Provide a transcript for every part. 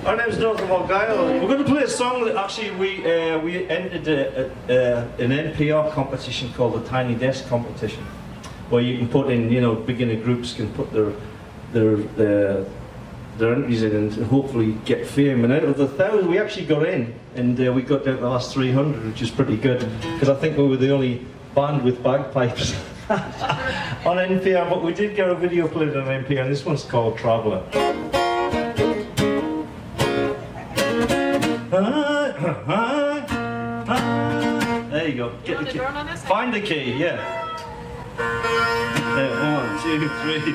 Our name's Northern Argyll. We're going to play a song that actually we entered an NPR competition called the Tiny Desk competition, where you can put in, you know, beginner groups can put their entries in and hopefully get fame. And out of the 1,000, we actually got in, and we got down to the last 300, which is pretty good, because I think we were the only band with bagpipes on NPR. But we did get a video played on NPR, and this one's called Traveller. There you go. Get the key. Find the key, yeah. 1, 2, 3, 4.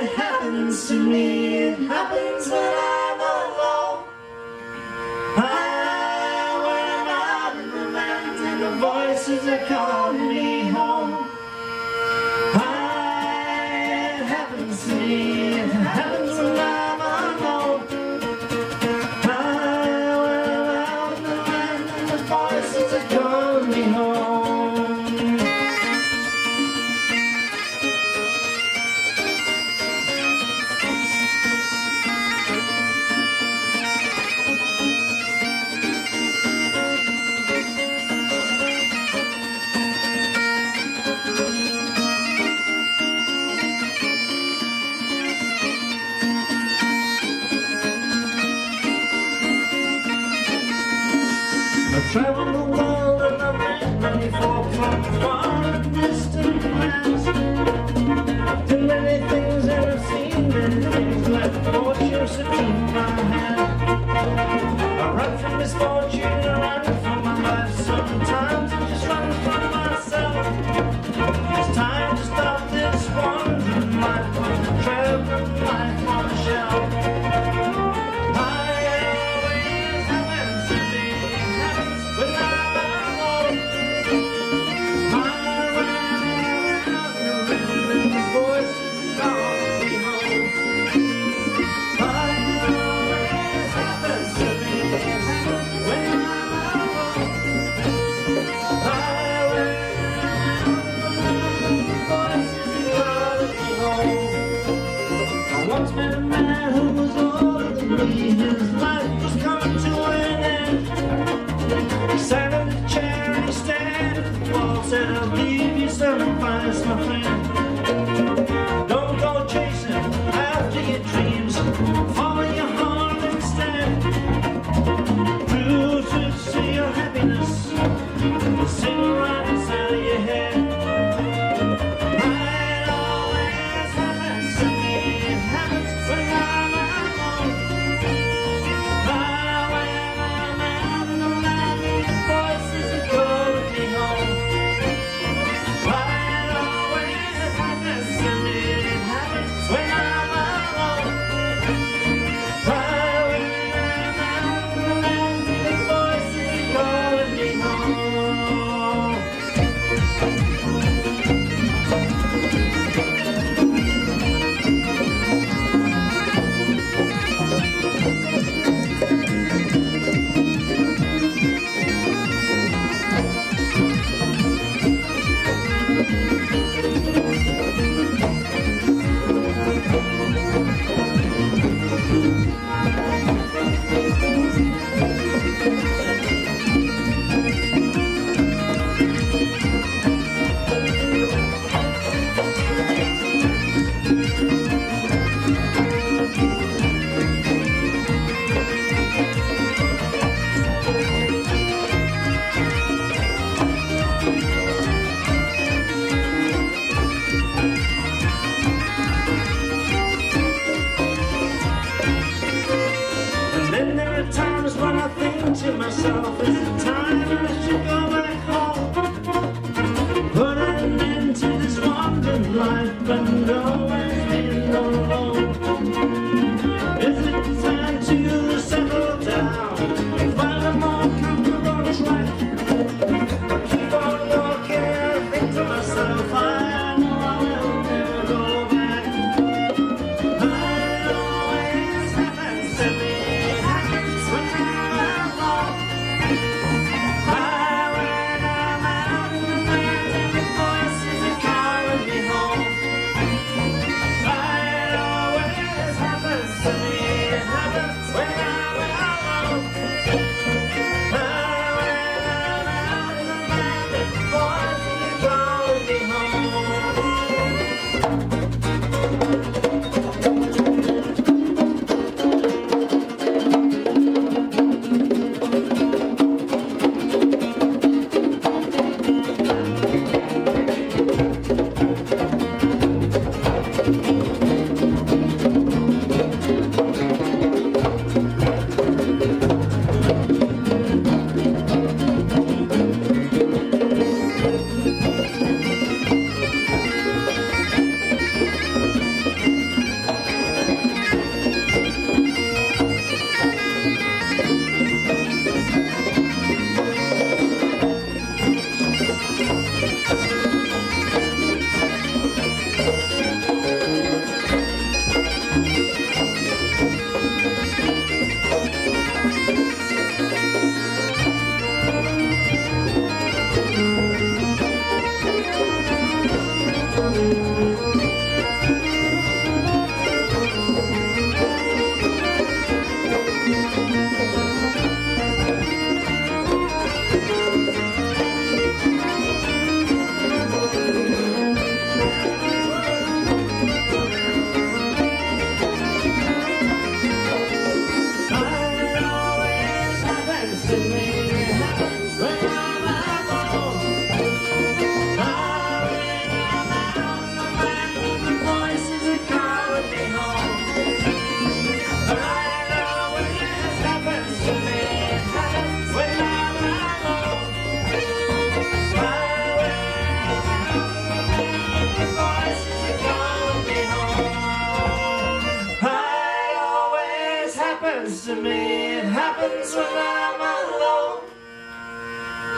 It happens to me, it happens when I'm alone. When I'm out in the land and the voices are calling me home. It happens to me, it happens when I'm alone. Voices are calling me home. I've traveled the world and I've met many folk from far and distant lands. I've done many things and I've seen many things, left fortunes that in my hand. I run from misfortune, I run from my life. Sometimes I just run from myself. It's time to stop this wandering life, I'm traveling life on a shelf. Once met a man who was older than me. His life was coming to an end. He sat in the chair and he stared at the wall. Said, I'll leave you some advice, my friend. Don't go chasing after your dreams, follow your heart instead. To your happiness, the sing right inside of your head. To myself, it's the time I should go back home. Put an end to this wandering life and always being alone. Is it time to settle down and find a more comfortable track? I keep on walking, I think to myself, I know I will never go back. It always happens to me, it happens when I'm alone. happens to me, it happens when I'm alone.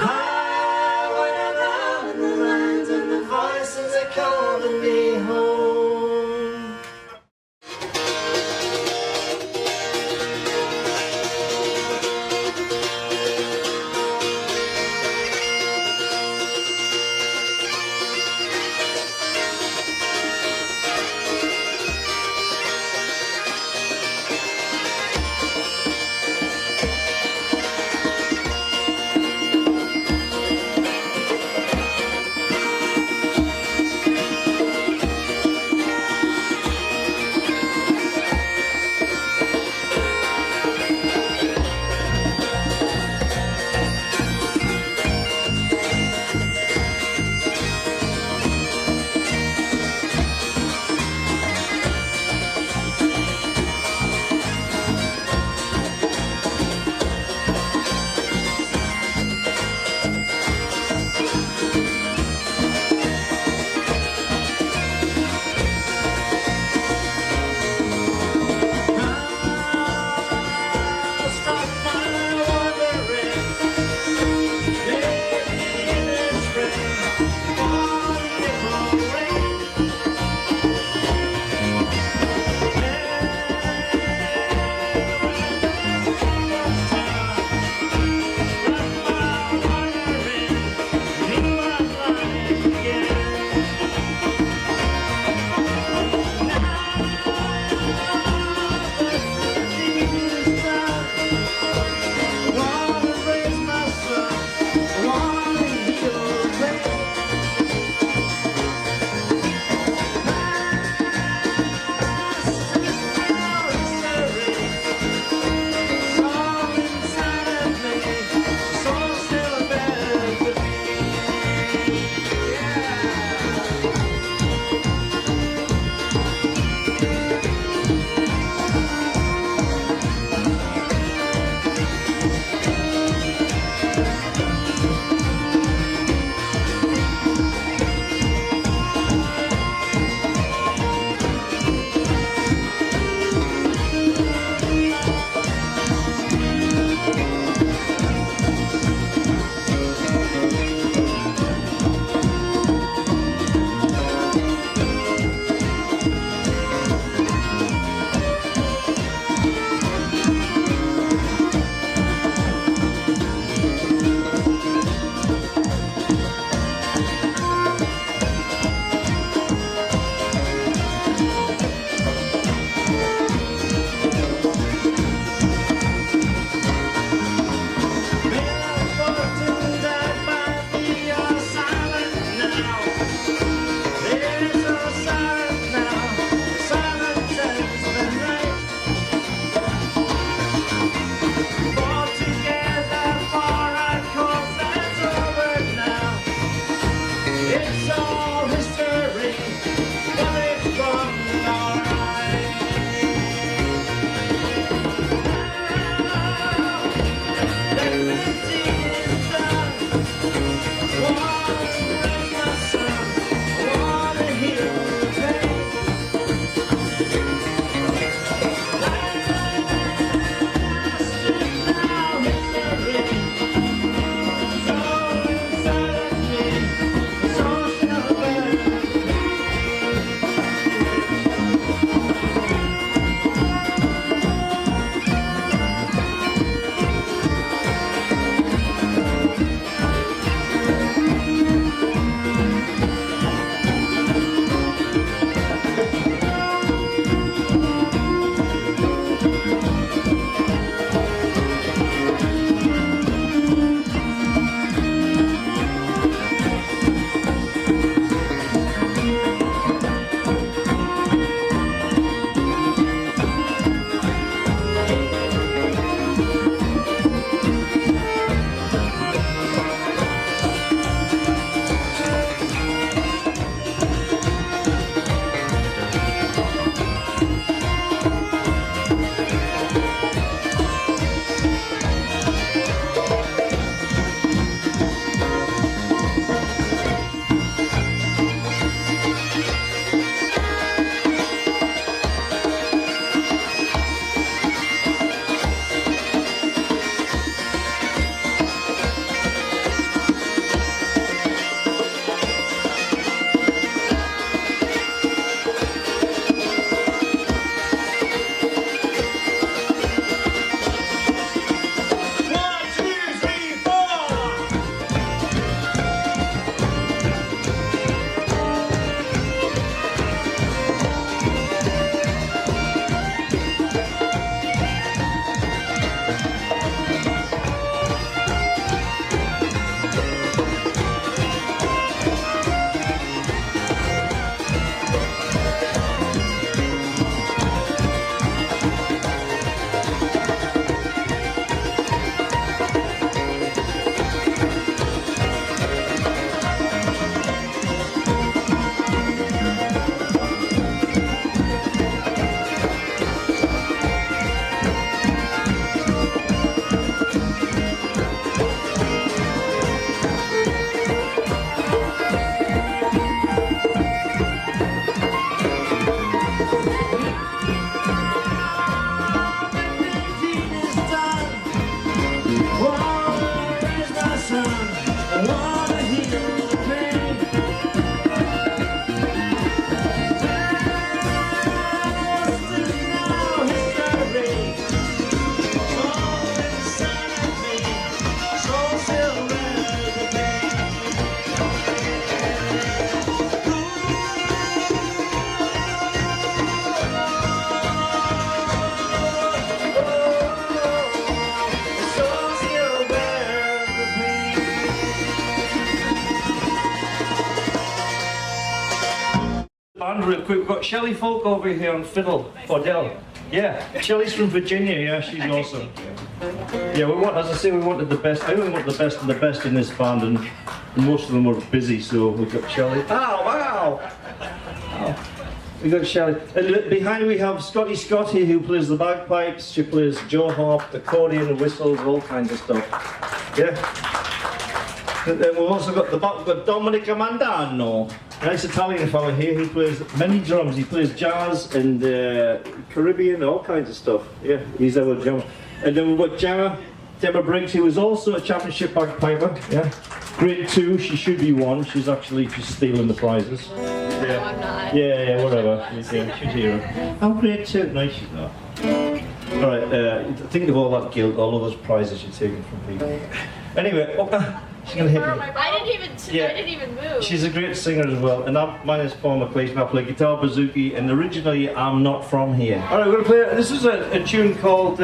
High when I'm out in the land and the voices are calling me home. real quick. We've got Shelley Folk over here on fiddle. Odell. Yeah, Shelley's from Virginia. Yeah, she's awesome. Yeah, we want, as I say, we wanted the best. I only want the best and the best in this band, and most of them were busy, so we've got Shelley. Ow, wow! Oh. We got Shelley. And behind we have Scotty, who plays the bagpipes. She plays jaw harp, accordion, whistles, all kinds of stuff. Yeah. And then we've also got the back. We've got Dominic Amandano. Nice Italian fellow here. He plays many drums. He plays jazz and Caribbean, all kinds of stuff. Yeah, he's our drummer. And then we've got Gemma Briggs, who is also a championship bagpiper. Yeah, grade 2. She should be 1. She's actually just stealing the prizes. No, I'm not. Yeah, whatever. Yeah, she's here. I'm grade 2. No, she's not. All right. Think of all that guilt, all of those prizes you're taking from people. Anyway. She's gonna hit me. I didn't even move. She's a great singer as well. And my name is Paul McLeish, and I play guitar, bouzouki, and originally I'm not from here. Alright, we're gonna play, this is a tune called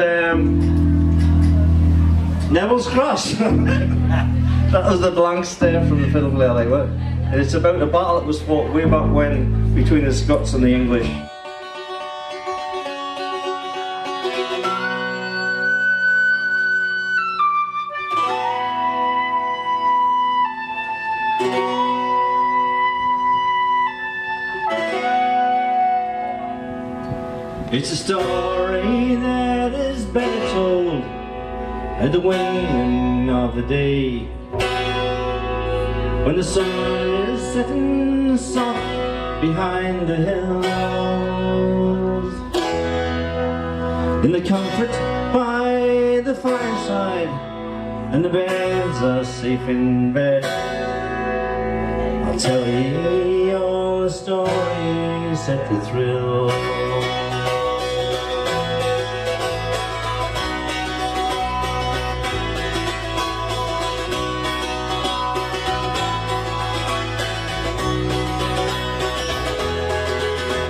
Neville's Cross. That was the blank stare from the fiddle player, like what? And it's about a battle that was fought way back when between the Scots and the English. It's a story that is better told at the waning of the day, when the sun is setting soft behind the hills, in the comfort by the fireside, and the beds are safe in bed. I'll tell you all the stories set to thrill.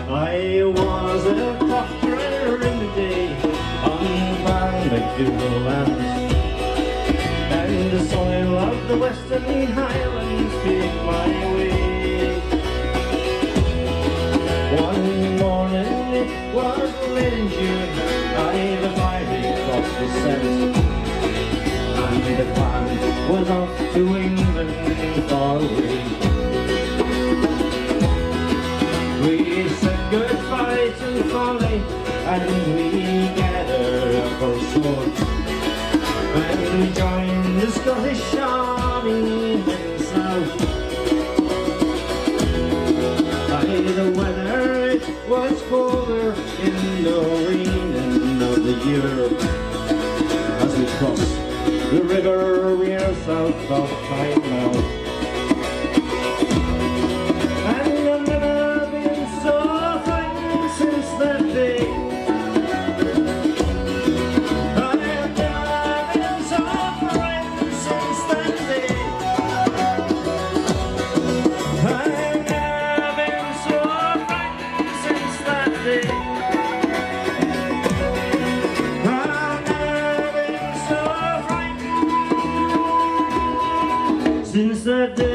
I was a crofter in the day on Banbagoo land, and the soil of the western highlands paved my way. One morning it was late in June, I divided across the scent, and the plan was off to England far away. We said goodbye to folly, and we gathered up our swords, and we joined the Scottish army heading south. The weather, it was colder in the waning of the year. As we crossed the river, we are south of Plymouth. Since that day,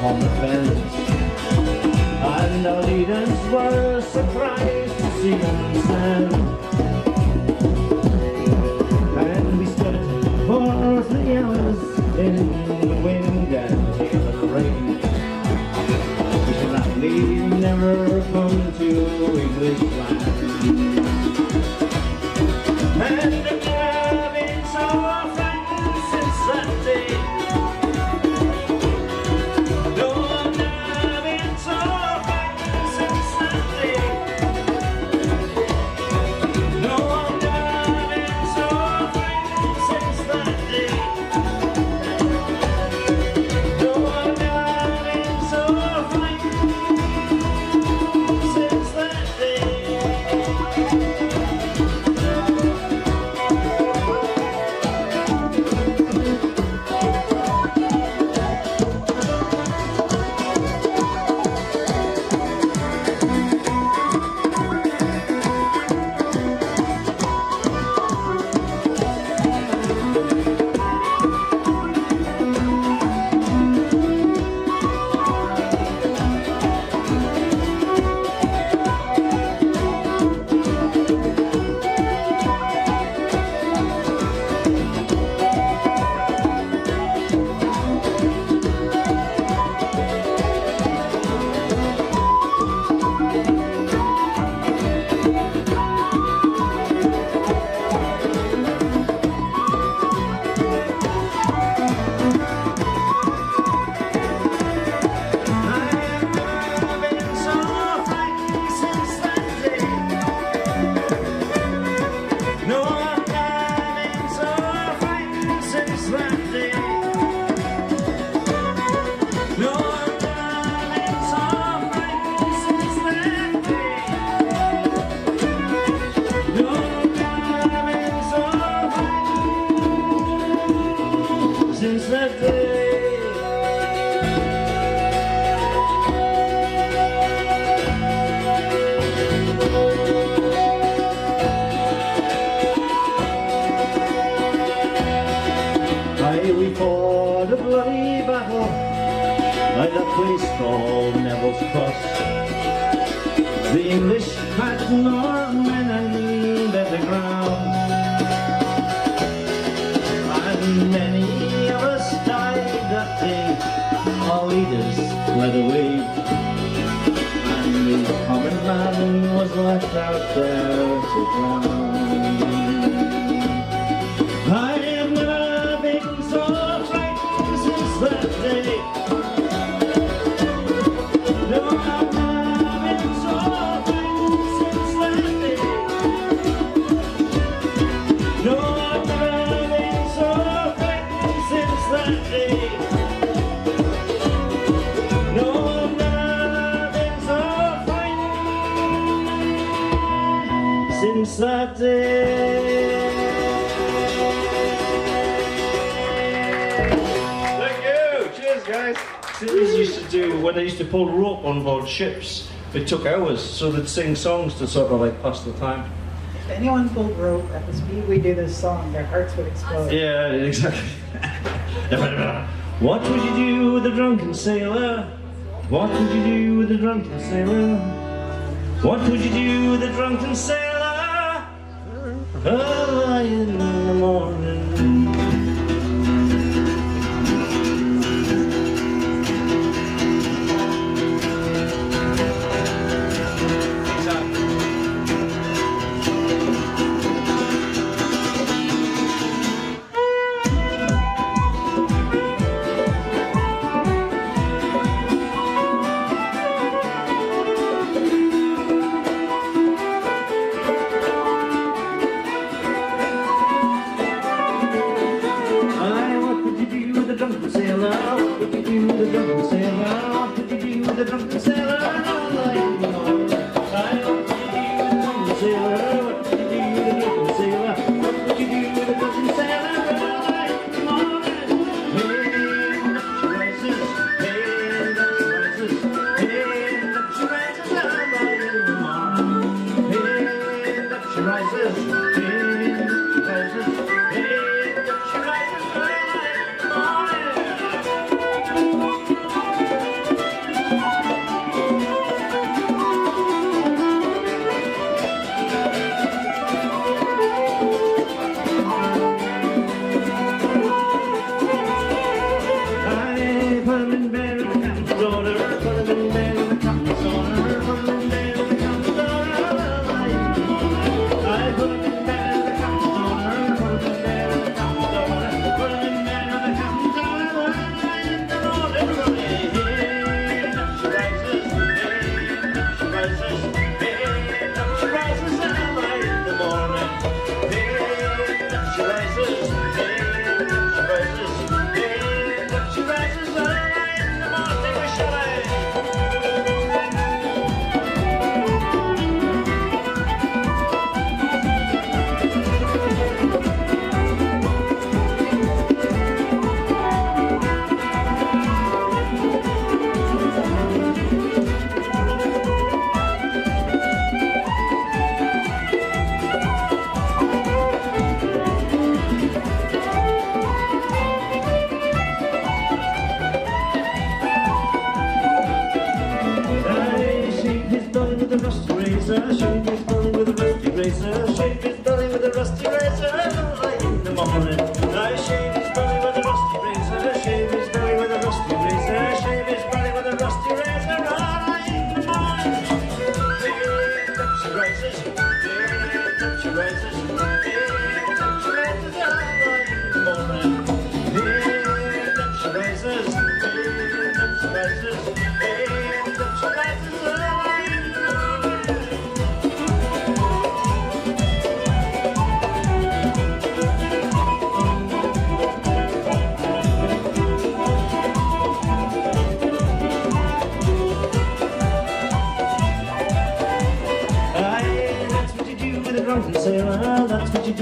on the fence, and our leaders were surprised to see them stand. And we stood for 3 hours in the wind and the rain, wishing that we never come And I've been so frightened since that day. No, I've never been so frightened since that day. No, I've never been so frightened since that day. No, I've never been so frightened since that day. Since that day, aye, we fought a bloody battle at a place called Neville's Cross. The English had more men and better ground, and many of us died that day. Our leaders fled away, and the common man was left out there to drown. I have never been so frightened since that day. No, I've never been so frightened since that day. No, I've never been so frightened since that day. No, I've never been so frightened since that day. Thank you. Cheers, guys. This used to do when they used to pull rope on board ships. It took hours, so they'd sing songs to sort of like pass the time. If anyone pulled rope at the speed we do this song, their hearts would explode. Yeah, exactly. What would you do with a drunken sailor? What would you do with a drunken sailor? What would you do with a drunken sailor? Early in the morning.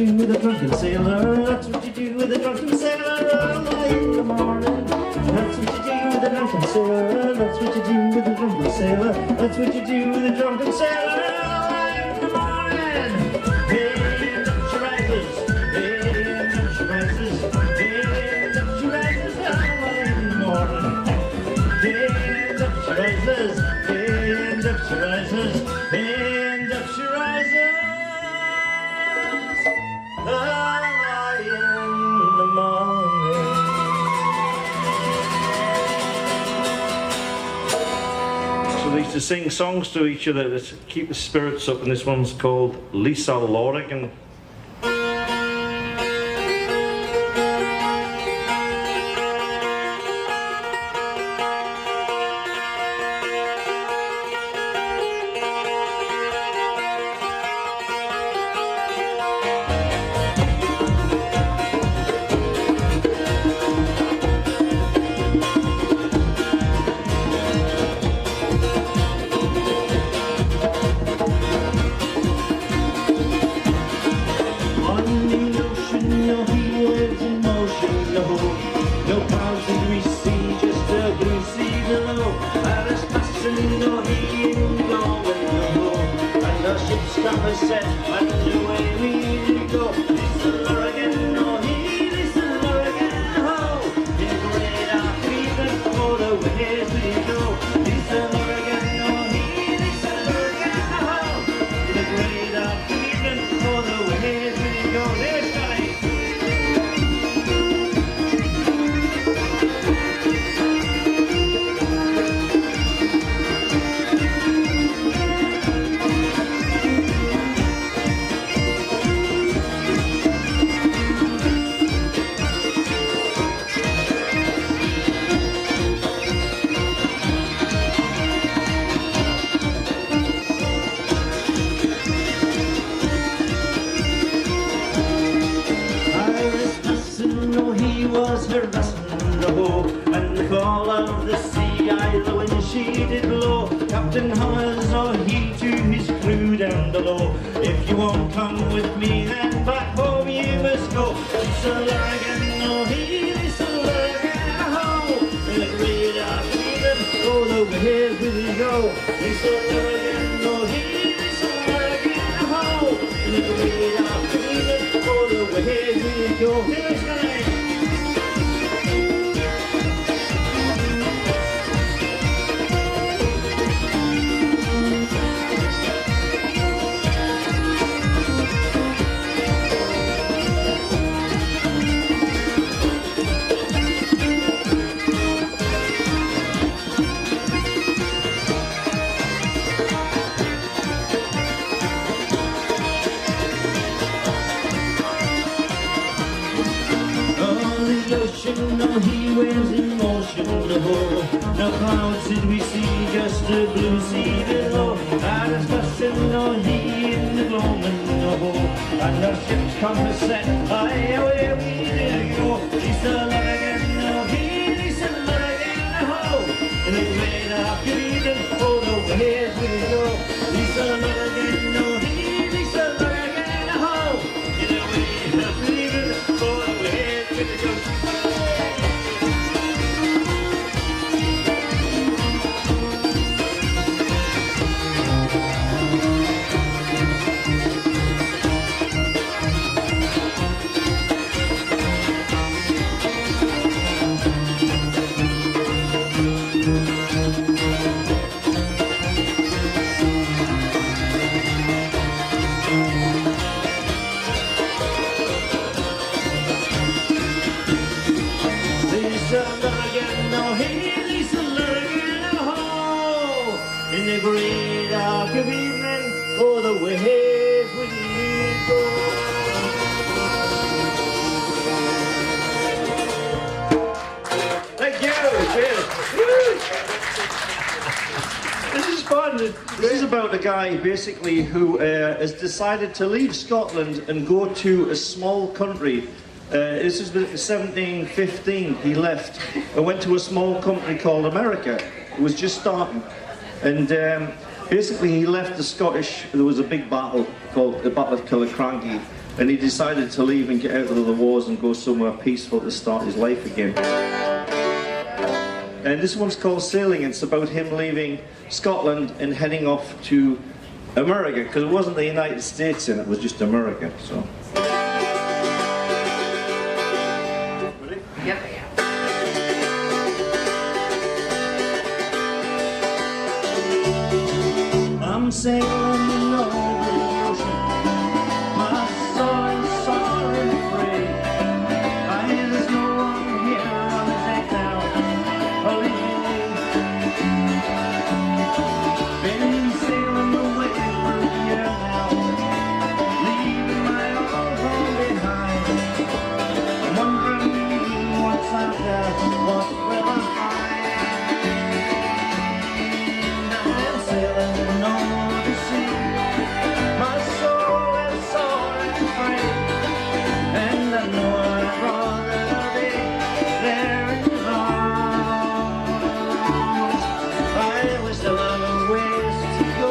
do with a drunken sailor. That's what you do with a drunken sailor early in the morning. That's what you do with a drunken sailor. That's what you do with a drunken sailor. That's what you do with a drunken sailor early in the morning. Hey, and up she rises. Hey, and up she rises. Hey, and up she rises early in the morning. Hey, and up she rises. Hey, and up she rises. Hey, and up she rises. Early in the morning. So they used to sing songs to each other to keep the spirits up, and this one's called Lisa Lorrigan. Captain Hummers, oh he to his crew down below. If you won't come with me, then back home you must go. Lisa Lurgan, oh he, Lisa Lurgan, oh, in the great Argyll, oh the way will you go? Lisa Lurgan, oh he, Lisa Lurgan, oh, in the great Argyll, oh the way will you go? Here's the name. No, he wears in motion, no clouds did we see, just a blue sea below. And it's busting, no, he in the gloaming, and our ship's compass set, aye, away we did go. Lisa Lurgan, no, he, Lisa Lurgan, in the great Argylls, oh, the ways we go. Lisa Lurgan, no, he, Lisa Lurgan, in the great Argylls, oh, the ways we go. Lisa Lurgan, oh hey, Lisa Lurgan, oh, in the great arc of evening, oh the ways we go. Thank you, cheers. This is fun. This is about a guy basically who has decided to leave Scotland and go to a small country. This is 1715 he left and went to a small country called America. It was just starting, and basically he left the Scottish. There was a big battle called the Battle of Killiecrankie, and he decided to leave and get out of the wars and go somewhere peaceful to start his life again. And this one's called Sailing. It's about him leaving Scotland and heading off to America, because it wasn't the United States in it, was just America. So. Ready? Yep. I'm sailing over the ocean, my soul is sore and free. There's no one here on the deck now, only me. Been sailing away for a year now, leaving my old home behind. I'm wondering what's out there, what will I find? I'm sailing over the sea, my soul is sore and free, and I know I'd rather be there in your arms. I wish there were ways to go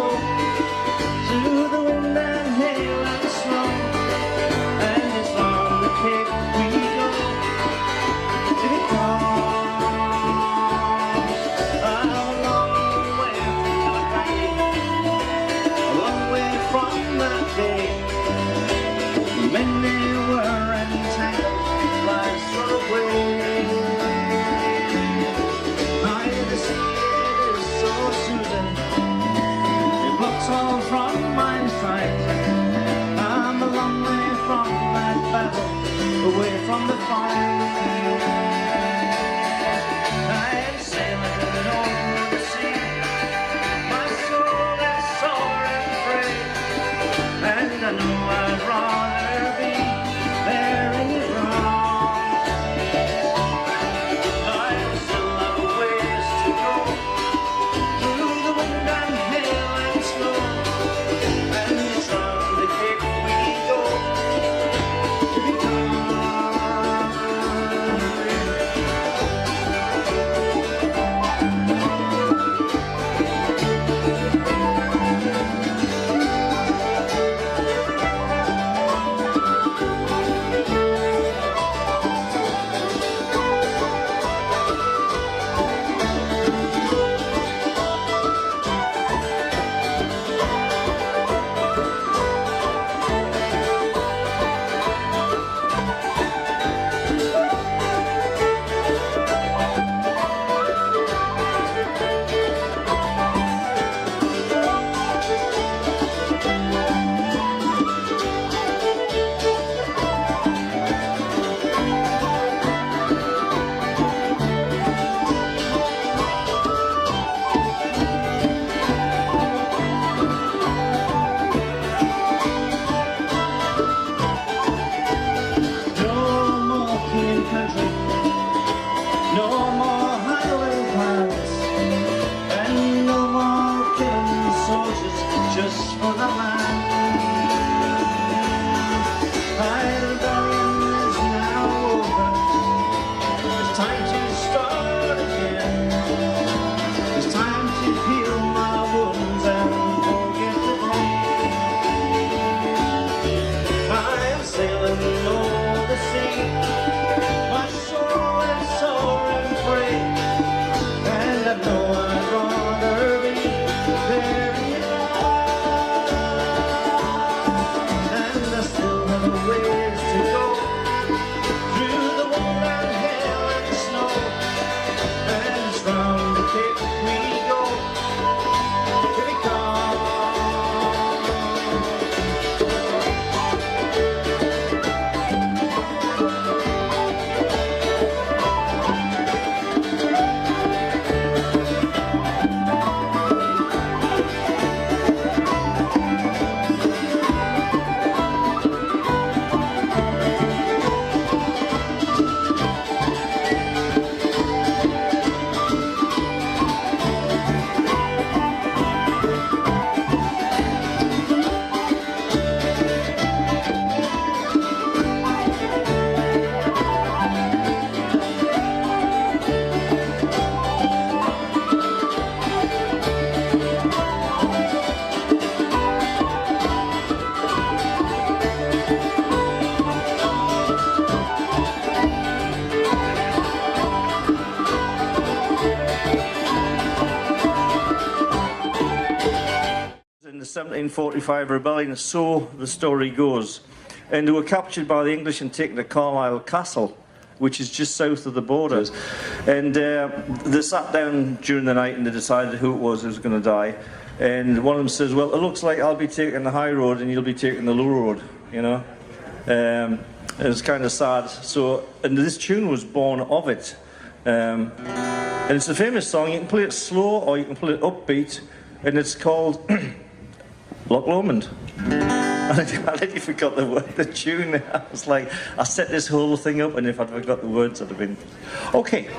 through the wind and hail and snow, and it's on the Cape we go to be I'm a long way from that day. Many were entangled, lives were away. The sea is so soothing, it blocks all from my sight. I'm a long way from that battle, away from the fight. I'm sailing over the sea, my soul is sore and free, and I know I'd rather be there in your arms. I still have a ways to go through the wind and hail and snow, and it's round the Cape we go to be gone. 1745 rebellion, so the story goes. And they were captured by the English and taken to Carlisle Castle, which is just south of the borders. And they sat down during the night and they decided who it was who was going to die. And one of them says, well, it looks like I'll be taking the high road and you'll be taking the low road, you know. It's kind of sad. So, and this tune was born of it. And it's a famous song. You can play it slow or you can play it upbeat, and it's called Loch Lomond. I literally forgot the tune. I was like, I set this whole thing up, and if I'd forgot the words, I'd have been... Okay.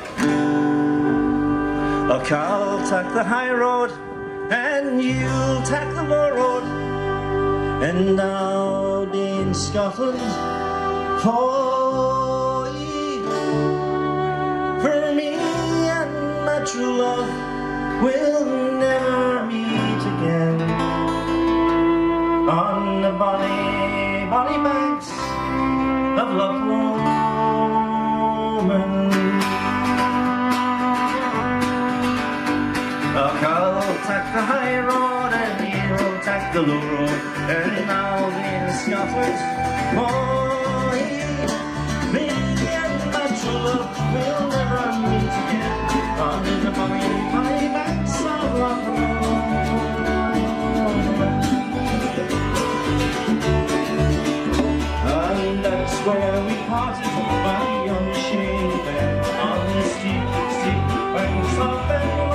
Look, I'll take the high road, and you'll take the low road, and I'll be in Scotland for you. For me and my true love will never meet again on the bonny, bonny banks of Loch Lomond. Look, I'll take the high road and you'll take the low road, and I'll be in Scotland for you. Me and my true love will never meet again on the bonny, bonny banks of Loch Lomond. And that's where we parted by yon shady bed on the steep, steep banks of Lomond.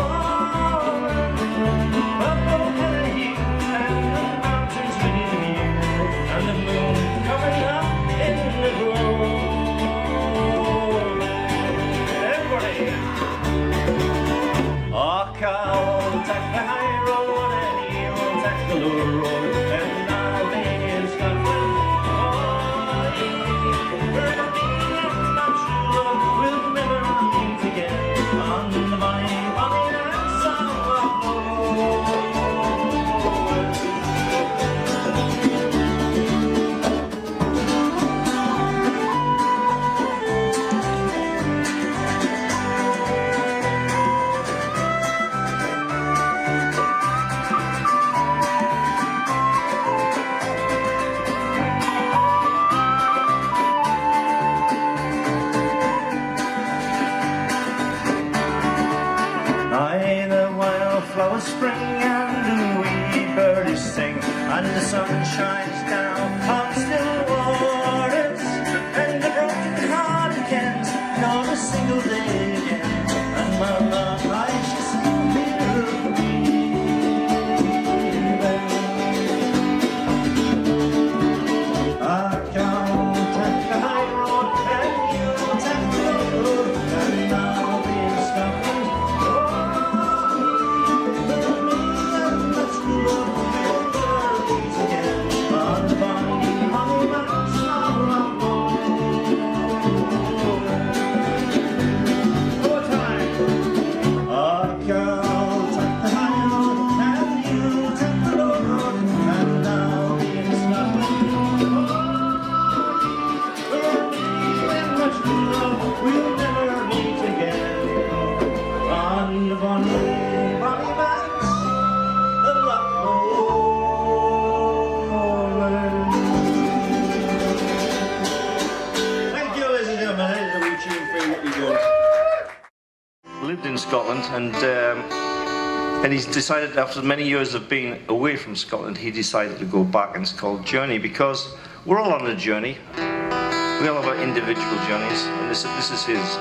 Up over the hills and the mountains within view, and the moon coming up in the glow. Everybody! Oh, I'll take the high road and you'll take the low road, and I'll be in Scotland. Spring and the wee birdies sing, and the sun shines down on still waters, and the broken hearted Kent not a single day again, and my love lies just here for me. I can't take the high road, and you'll take the low road, and I'll be in Scotland. Lived in Scotland, and he's decided, after many years of being away from Scotland, he decided to go back, and it's called Journey, because we're all on a journey. We all have our individual journeys, and this is his.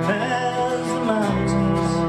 There's the mountains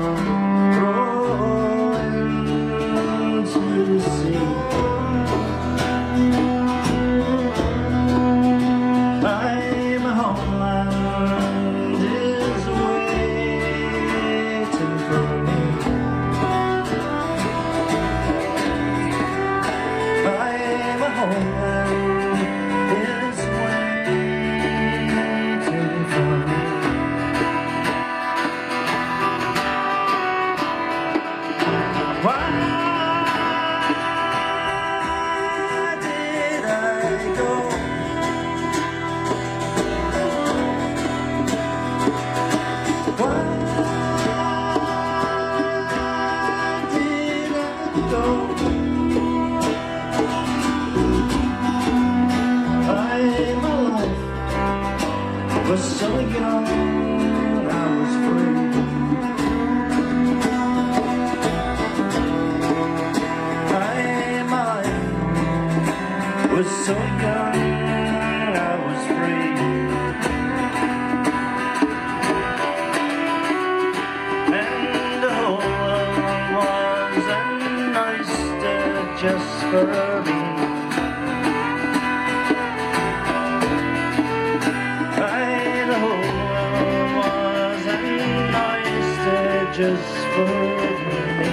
just for me. The whole world was an oyster just for me.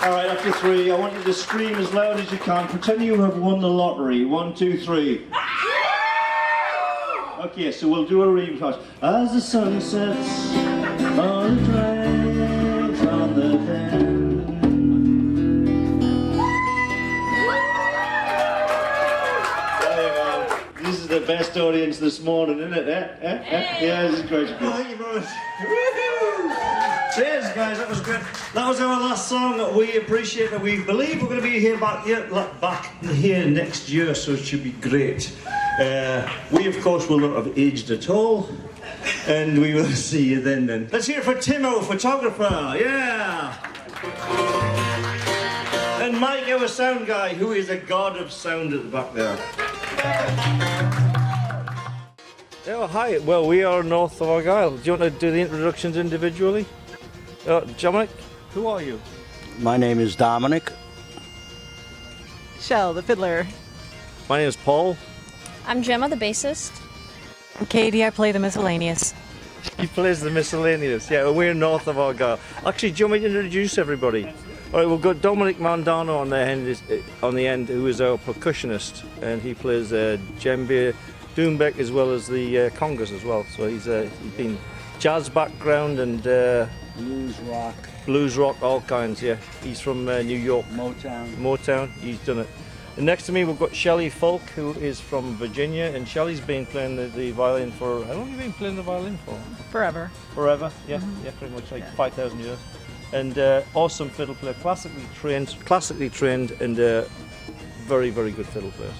Alright, after three, I want you to scream as loud as you can. Pretend you have won the lottery. 1, 2, 3. Okay, so we'll do a reverse. As the sun sets on the tracks on the bend. There you go. This is the best audience this morning, isn't it? Yeah, this is great. Thank you very much. Cheers, guys. That was good. That was our last song. We appreciate it. We believe we're going to be here back here next year, so it should be great. We, of course, will not have aged at all, and we will see you then. Let's hear it for Timo, photographer. Yeah. And Mike, our sound guy, who is a god of sound at the back there. Oh, hi. Well, we are north of Argyll. Do you want to do the introductions individually? Dominic, who are you? My name is Dominic. Shell, the fiddler. My name is Paul. I'm Gemma, the bassist. I'm Katie, I play the miscellaneous. He plays the miscellaneous. Yeah, we're north of Argyll. Actually, do you want me to introduce everybody? All right, we've got Dominic Mandano on the end, who is our percussionist, and he plays djembe, doumbek, as well as the congas as well. So he's been jazz background and Blues rock, all kinds. Yeah, he's from New York. Motown. Motown. He's done it. And next to me we've got Shelley Falk, who is from Virginia, and Shelley's been playing the violin for, how long have you been playing the violin for? Forever. Forever, yeah, yeah, pretty much like 5,000 years. And awesome fiddle player, classically trained, and very, very good fiddle player.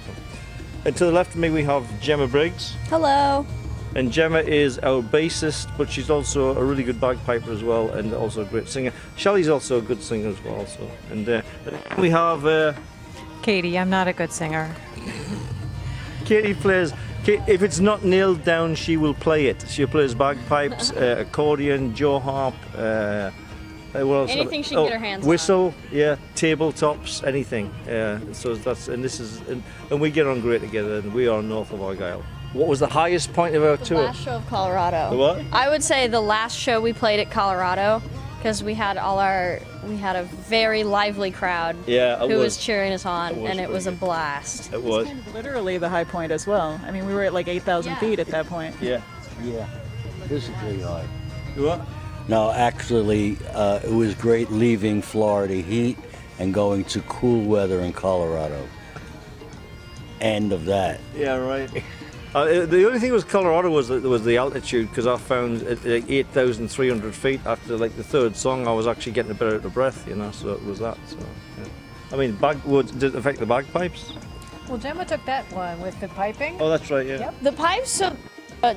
And to the left of me we have Gemma Briggs. Hello. And Gemma is our bassist, but she's also a really good bagpiper as well, and also a great singer. Shelley's also a good singer as well. So, and we have Katie, I'm not a good singer. Katie plays. If it's not nailed down, she will play it. She plays bagpipes, accordion, jaw harp. What else? Anything she can get her hands on. Whistle, yeah, tabletops, anything. So that's and we get on great together, and we are north of Argyll. What was the highest point of our The tour? last show of Colorado. The what? I would say the last show we played at Colorado, because we had a very lively crowd Yeah, it who was was. cheering us on, It was and it was a pretty blast. It was. Literally the high point as well. I mean, we were at like 8,000 Yeah. feet at that point. Yeah. Yeah, physically high. What? No, actually, it was great leaving Florida heat and going to cool weather in Colorado. End of that. Yeah, right. The only thing with Colorado was the altitude, because I found at like 8,300 feet after like the third song I was actually getting a bit out of breath, you know. So it was that. So yeah. I mean, did it affect the bagpipes? Well, Gemma took that one with the piping. Oh, that's right. Yeah. Yep. The pipes, so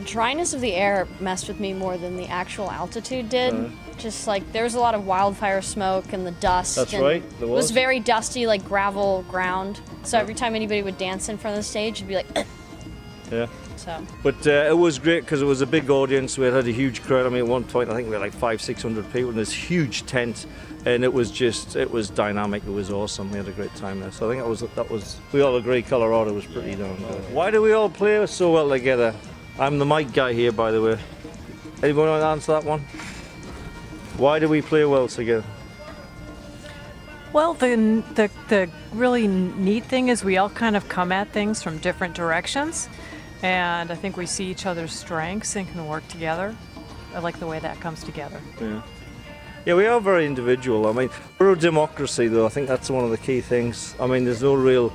dryness of the air messed with me more than the actual altitude did. Just like there was a lot of wildfire smoke and the dust. That's and right, there It was was. very dusty, like gravel ground. So every time anybody would dance in front of the stage, it'd be like. Yeah. So. But it was great because it was a big audience. We had a huge crowd. I mean, at one point I think we had like 500-600 people in this huge tent, and it was dynamic. It was awesome. We had a great time there. So I think that was. We all agree Colorado was pretty darn good. Why do we all play so well together? I'm the mic guy here, by the way. Anyone want to answer that one? Why do we play well together? Well, the really neat thing is we all kind of come at things from different directions, and I think we see each other's strengths and can work together. I like the way that comes together. Yeah. Yeah, we are very individual. I mean, we're a democracy, though. I think that's one of the key things. I mean, there's no real.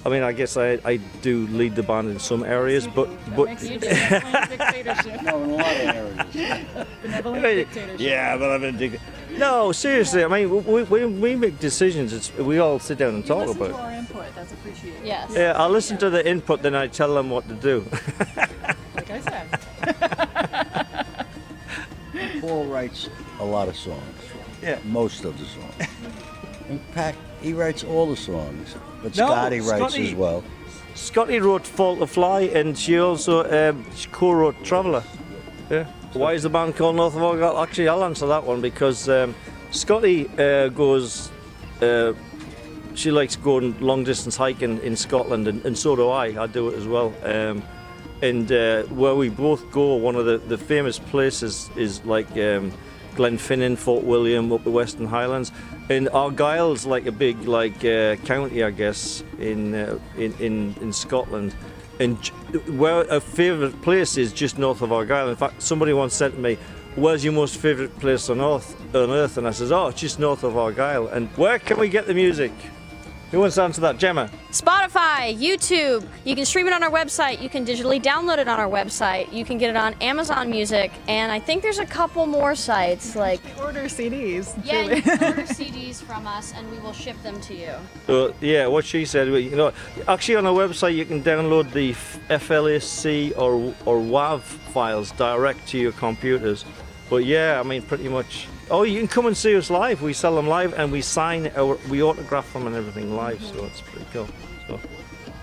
I mean, I guess I do lead the band in some areas, but Dictatorship. No, in a lot of areas. Benevolent dictatorship. yeah, but I've been. No, seriously. I mean, we make decisions. We all sit down and You talk listen about to it. our input. That's appreciated. Yes. Yeah, I listen to the input, then I tell them what to do. Like I said. Paul writes a lot of songs. Yeah. Most of the songs. In fact, he writes all the songs, but No, Scotty writes Scotty- as well. Scotty wrote "Fall to Fly," and she also she co-wrote "Traveller." Yeah. Why is the band called North of Argyll? Actually, I'll answer that one because Scotty goes. She likes going long distance hiking in Scotland, and so do I. I do it as well. And where we both go, one of the famous places is like Glenfinnan, Fort William, up the Western Highlands. And Argyll's like a big county, I guess, in Scotland. And where our favourite place is just north of Argyll. In fact, somebody once said to me, "Where's your most favourite place on earth?" And I says, "Oh, it's just north of Argyll." And where can we get the music? Who wants to answer that? Gemma? Spotify, YouTube. You can stream it on our website. You can digitally download it on our website. You can get it on Amazon Music, and I think there's a couple more sites. Like, Order CDs. yeah, truly. you can order CDs from us, and we will ship them to you. Yeah, what she said. You know, actually on our website you can download the FLAC or WAV files direct to your computers. But yeah, I mean, pretty much. Oh, you can come and see us live. We sell them live, and we autograph them and everything live. So it's pretty cool. So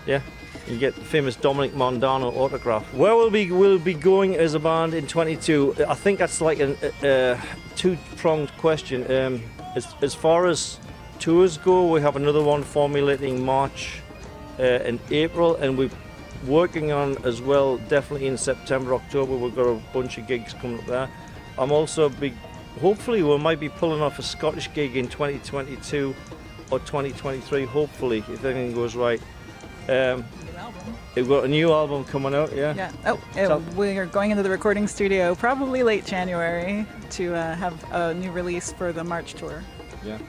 yeah, you get the famous Dominic Mondano autograph. Where we'll be going as a band in 22? I think that's like a two-pronged question. As far as tours go, we have another one formulating March and April, and we're working on as well. Definitely in September, October, we've got a bunch of gigs coming up there. I'm also hopefully we might be pulling off a Scottish gig in 2022 or 2023, hopefully, if everything goes right. We've got a new album coming out, yeah? Yeah. Oh, we are going into the recording studio probably late January to have a new release for the March tour. Yeah.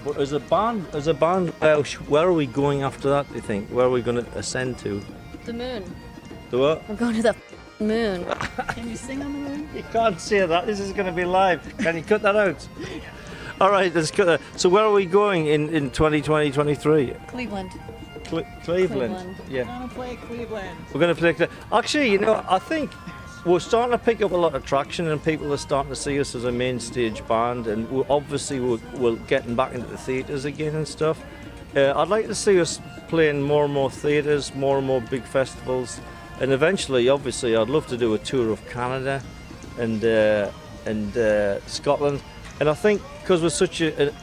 But as a band, where are we going after that? Do you think? Where are we going to ascend to? The moon. The what? We're going to the moon. Can you sing on the moon? You can't say that. This is going to be live. Can you cut that out? All right, let's cut that. So where are we going in 2020, 23? Cleveland. Cleveland. Cleveland. Yeah. We're gonna play Cleveland. We're going to play. Actually, you know, I think we're starting to pick up a lot of traction, and people are starting to see us as a main stage band, and we're getting back into the theatres again and stuff. I'd like to see us playing more and more theatres, more and more big festivals, and eventually, obviously, I'd love to do a tour of Canada and Scotland. And I think because we're such a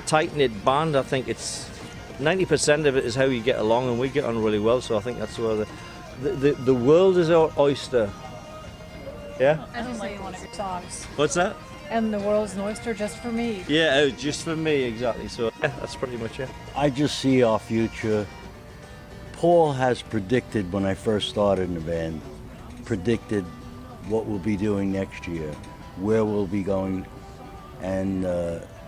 tight-knit band, I think it's 90% of it is how you get along, and we get on really well. So I think that's where the world is our oyster. Yeah? I just say one of your songs. What's that? And the world's an oyster just for me. Yeah, just for me, exactly. So yeah, that's pretty much it. I just see our future. Paul has predicted when I first started in the band, predicted what we'll be doing next year, where we'll be going, and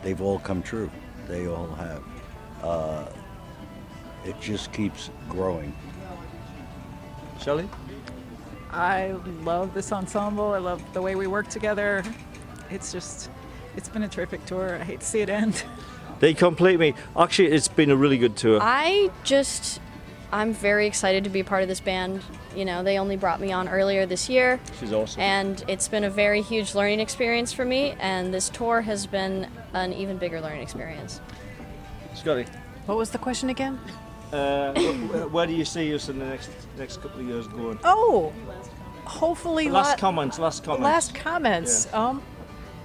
they've all come true. They all have. It just keeps growing. Shelley? I love this ensemble. I love the way we work together. It's been a terrific tour. I hate to see it end. They complete me. Actually, it's been a really good tour. I'm very excited to be part of this band. You know, they only brought me on earlier this year. She's awesome. And it's been a very huge learning experience for me, and this tour has been an even bigger learning experience. Scotty? What was the question again? Where do you see us in the next couple of years going? Oh, hopefully Last comments. Last comments. Yeah.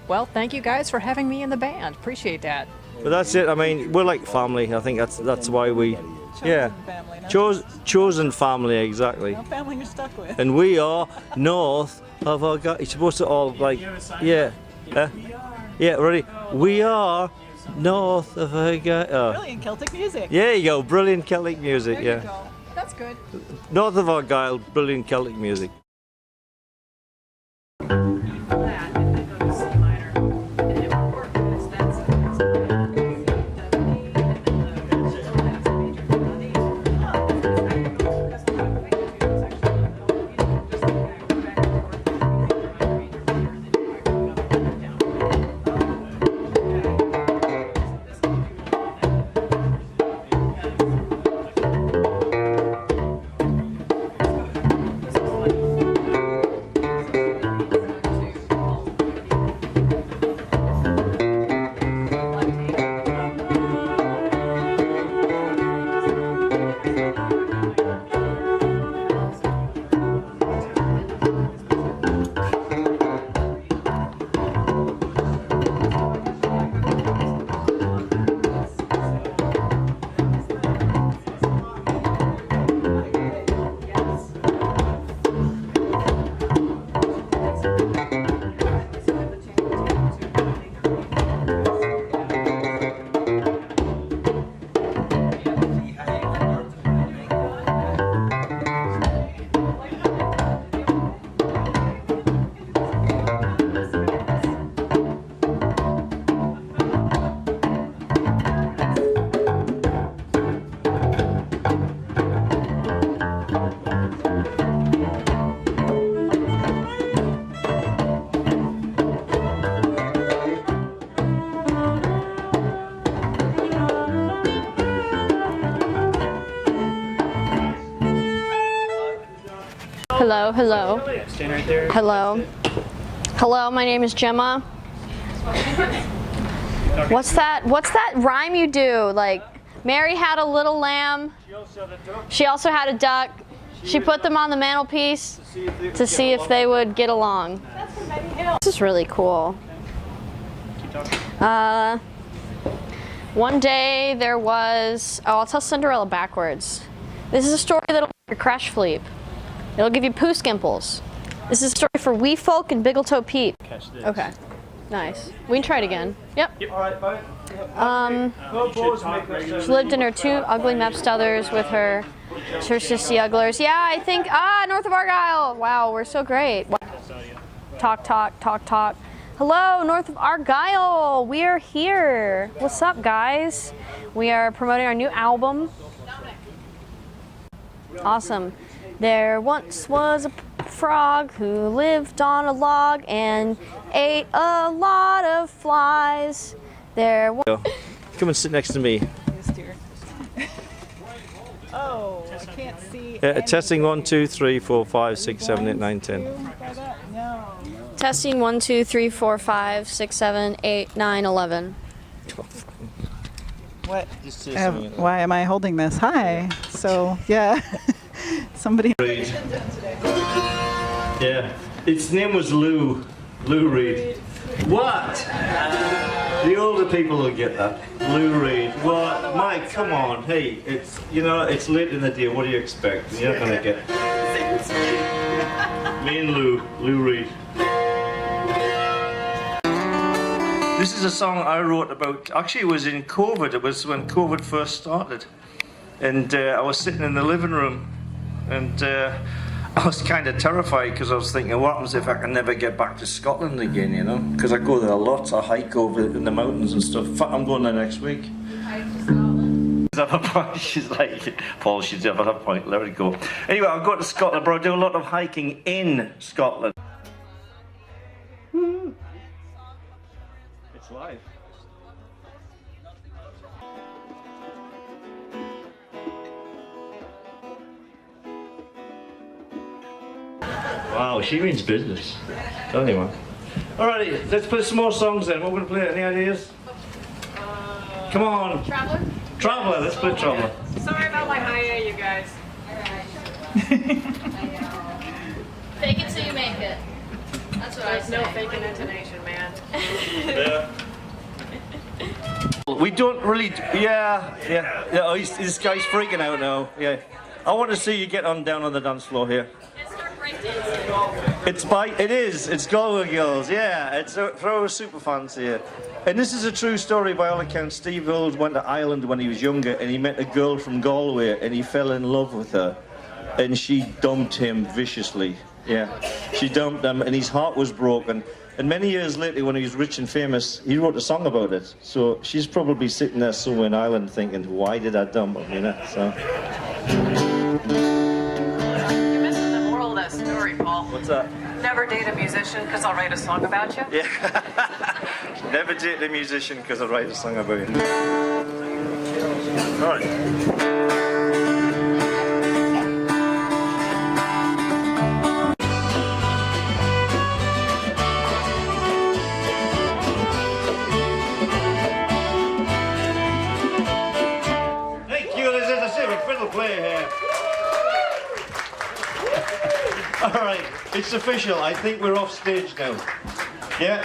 Well, thank you guys for having me in the band. Appreciate that. But that's it. I mean, we're like family. I think that's why we, yeah, Family, no? chosen family, exactly. No family you're stuck with. And we are north of our guy. You're supposed to all like, yeah, yeah, ready. We are north of our guy. Oh. Brilliant Celtic music. Yeah, you go. Brilliant Celtic music. There Yeah. you go. That's good. North of Argyll, brilliant Celtic music. Hello, hello. Stand right there. Hello. Hello, my name is Gemma. What's that rhyme you do? Like, Mary had a little lamb. She also had a duck. She put them on the mantelpiece to see if they would get along. This is really cool. One day there was, I'll tell Cinderella backwards. This is a story that'll make your crash fleep. It'll give you poo skimples. This is a story for wee folk and Biggletoe Pete. Catch this. Okay, nice. We can try it again. Yep. All right, bye. She lived in her two ugly Mepstothers with her sissy ugglers. Yeah, I think, north of Argyll. Wow, we're so great. Talk, talk, talk, talk. Hello, north of Argyll. We are here. What's up, guys? We are promoting our new album. Awesome. There once was a frog who lived on a log and ate a lot of flies. Come and sit next to me. Yes, dear. Oh, I can't see. Testing 1, 2, 3, 4, 5, 6, 7, 8, 9, 10. No. Testing 1, 2, 3, 4, 5, 6, 7, 8, 9, 11. What? Why am I holding this? Hi. So, yeah. Somebody. Reed. Yeah. Its name was Lou. Lou Reed. What? The older people will get that. Lou Reed. What? Mike, come on. Hey, it's, you know, it's late in the day. What do you expect? You're not going to get me and Lou Reed. This is a song I wrote about, actually it was in COVID, it was when COVID first started. And I was sitting in the living room and I was kind of terrified because I was thinking, what happens if I can never get back to Scotland again, you know? Because I go there a lot, I hike over in the mountains and stuff. In fact, I'm going there next week. She's like, Paul, she's never had a point, let it go. Anyway, I'll go to Scotland, but I do a lot of hiking in Scotland. It's live. Wow, she means business. Tell you what. Alrighty, let's play some more songs then. What we're going to play? Any ideas? Come on. Traveler? Traveler, let's play Traveler. Sorry about my high A, you guys. Fake it till you make it. That's what I say. No faking intonation, man. Yeah. We don't really, yeah. Oh, this guy's freaking out now. Yeah. I want to see you get on down on the dance floor here. It's Argylls, yeah. It's for our super fans here. And this is a true story by all accounts. Steve Earle went to Ireland when he was younger and he met a girl from Galway and he fell in love with her. And she dumped him viciously. Yeah, she dumped him and his heart was broken. And many years later, when he was rich and famous, he wrote a song about it. So she's probably sitting there somewhere in Ireland thinking, why did I dump him, you know? So. You're missing the moral of that story, Paul. What's that? Never date a musician because I'll write a song about you. Yeah. Never date a musician because I write a song about you. All right. All right, it's official. I think we're off stage now. Yeah.